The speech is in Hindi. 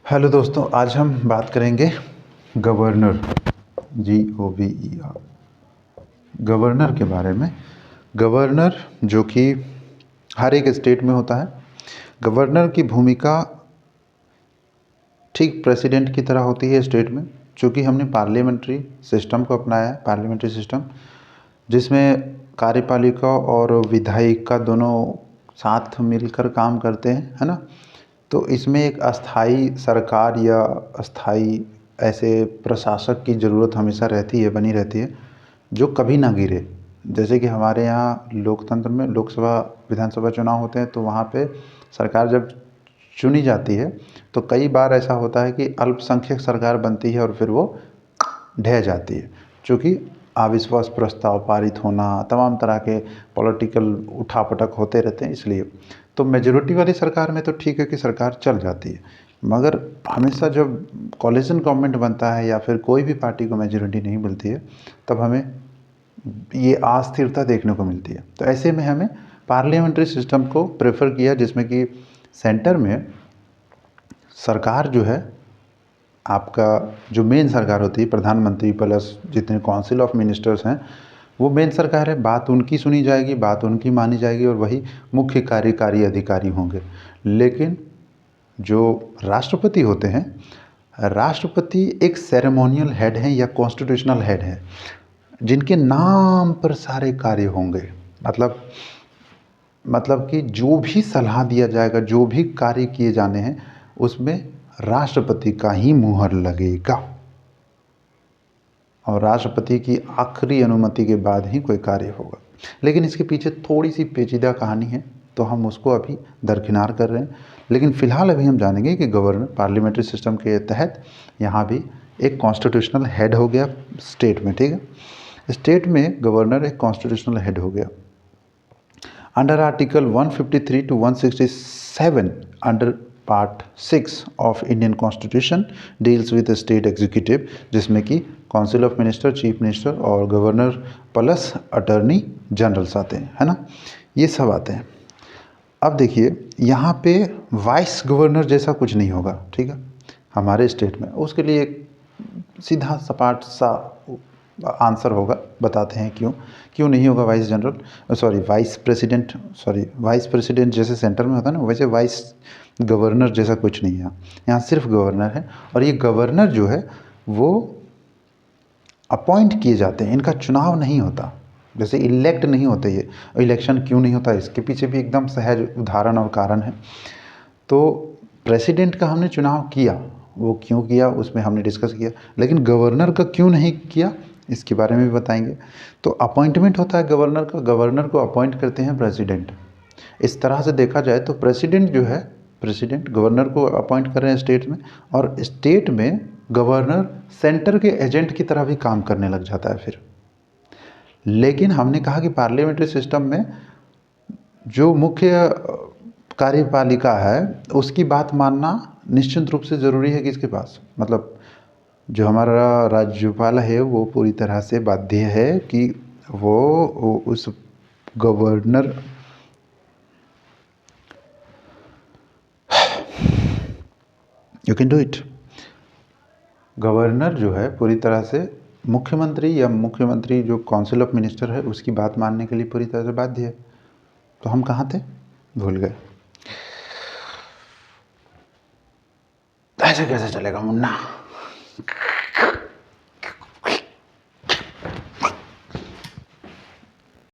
हेलो दोस्तों, आज हम बात करेंगे गवर्नर GOVER गवर्नर के बारे में। गवर्नर जो कि हर एक स्टेट में होता है। गवर्नर की भूमिका ठीक प्रेसिडेंट की तरह होती है स्टेट में, चूँकि हमने पार्लियामेंट्री सिस्टम को अपनाया है, पार्लियामेंट्री सिस्टम जिसमें कार्यपालिका और विधायिका दोनों साथ मिलकर काम करते हैं, है ना। तो इसमें एक अस्थाई सरकार या अस्थाई ऐसे प्रशासक की ज़रूरत हमेशा रहती है, बनी रहती है, जो कभी ना गिरे। जैसे कि हमारे यहाँ लोकतंत्र में लोकसभा विधानसभा चुनाव होते हैं, तो वहाँ पे सरकार जब चुनी जाती है तो कई बार ऐसा होता है कि अल्पसंख्यक सरकार बनती है और फिर वो ढह जाती है, चूँकि अविश्वास प्रस्ताव पारित होना, तमाम तरह के पॉलिटिकल उठापटक होते रहते हैं, इसलिए तो मेजोरिटी वाली सरकार में तो ठीक है कि सरकार चल जाती है। मगर हमेशा जब कोलिशन गवर्नमेंट बनता है या फिर कोई भी पार्टी को मेजोरिटी नहीं मिलती है, तब हमें ये अस्थिरता देखने को मिलती है। तो ऐसे में हमें पार्लियामेंट्री सिस्टम को प्रेफर किया, जिसमें कि सेंटर में सरकार जो है, आपका जो मेन सरकार होती है, प्रधानमंत्री प्लस जितने काउंसिल ऑफ मिनिस्टर्स हैं, वो मेन सरकार है। बात उनकी सुनी जाएगी, बात उनकी मानी जाएगी और वही मुख्य कार्यकारी अधिकारी होंगे। लेकिन जो राष्ट्रपति होते हैं, राष्ट्रपति एक सेरेमोनियल हेड हैं या कॉन्स्टिट्यूशनल हेड हैं, जिनके नाम पर सारे कार्य होंगे। मतलब कि जो भी सलाह दिया जाएगा, जो भी कार्य किए जाने हैं, उसमें राष्ट्रपति का ही मुहर लगेगा और राष्ट्रपति की आखिरी अनुमति के बाद ही कोई कार्य होगा। लेकिन इसके पीछे थोड़ी सी पेचीदा कहानी है, तो हम उसको अभी दरकिनार कर रहे हैं। लेकिन फ़िलहाल अभी हम जानेंगे कि गवर्नर पार्लियामेंट्री सिस्टम के तहत यहाँ भी एक कॉन्स्टिट्यूशनल हेड हो गया स्टेट में, ठीक है। स्टेट में गवर्नर एक कॉन्स्टिट्यूशनल हेड हो गया। Under article 153 to 167 under part 6 of Indian constitution deals with state executive, जिसमें कि council of minister, chief minister और गवर्नर प्लस अटर्नी जनरल्स आते हैं, है ना। ये सब आते हैं। अब देखिए, यहाँ पे वाइस गवर्नर जैसा कुछ नहीं होगा, ठीक है, हमारे स्टेट में। उसके लिए एक सीधा सपाट सा आंसर होगा, बताते हैं क्यों नहीं होगा वाइस प्रेसिडेंट जैसे सेंटर में होता है ना, वैसे वाइस गवर्नर जैसा कुछ नहीं है। यहाँ सिर्फ गवर्नर है, और ये गवर्नर जो है वो अपॉइंट किए जाते हैं, इनका चुनाव नहीं होता, जैसे इलेक्ट नहीं होते ये। इलेक्शन क्यों नहीं होता, इसके पीछे भी एकदम सहज उदाहरण और कारण है। तो प्रेसिडेंट का हमने चुनाव किया, वो क्यों किया उसमें हमने डिस्कस किया, लेकिन गवर्नर का क्यों नहीं किया इसके बारे में भी बताएंगे। तो अपॉइंटमेंट होता है गवर्नर का, गवर्नर को अपॉइंट करते हैं प्रेसिडेंट। इस तरह से देखा जाए तो प्रेसिडेंट जो है, प्रेसिडेंट गवर्नर को अपॉइंट कर रहे हैं स्टेट में, और स्टेट में गवर्नर सेंटर के एजेंट की तरह भी काम करने लग जाता है फिर। लेकिन हमने कहा कि पार्लियामेंट्री सिस्टम में जो मुख्य कार्यपालिका है, उसकी बात मानना निश्चित रूप से ज़रूरी है। किसके पास, मतलब जो हमारा राज्यपाल है, वो पूरी तरह से बाध्य है कि वो उस governor you can do it. Governor जो है पूरी तरह से मुख्यमंत्री जो काउंसिल ऑफ मिनिस्टर है, उसकी बात मानने के लिए पूरी तरह से बाध्य है। तो हम कहाँ थे, भूल गए। ऐसे कैसे चलेगा मुन्ना।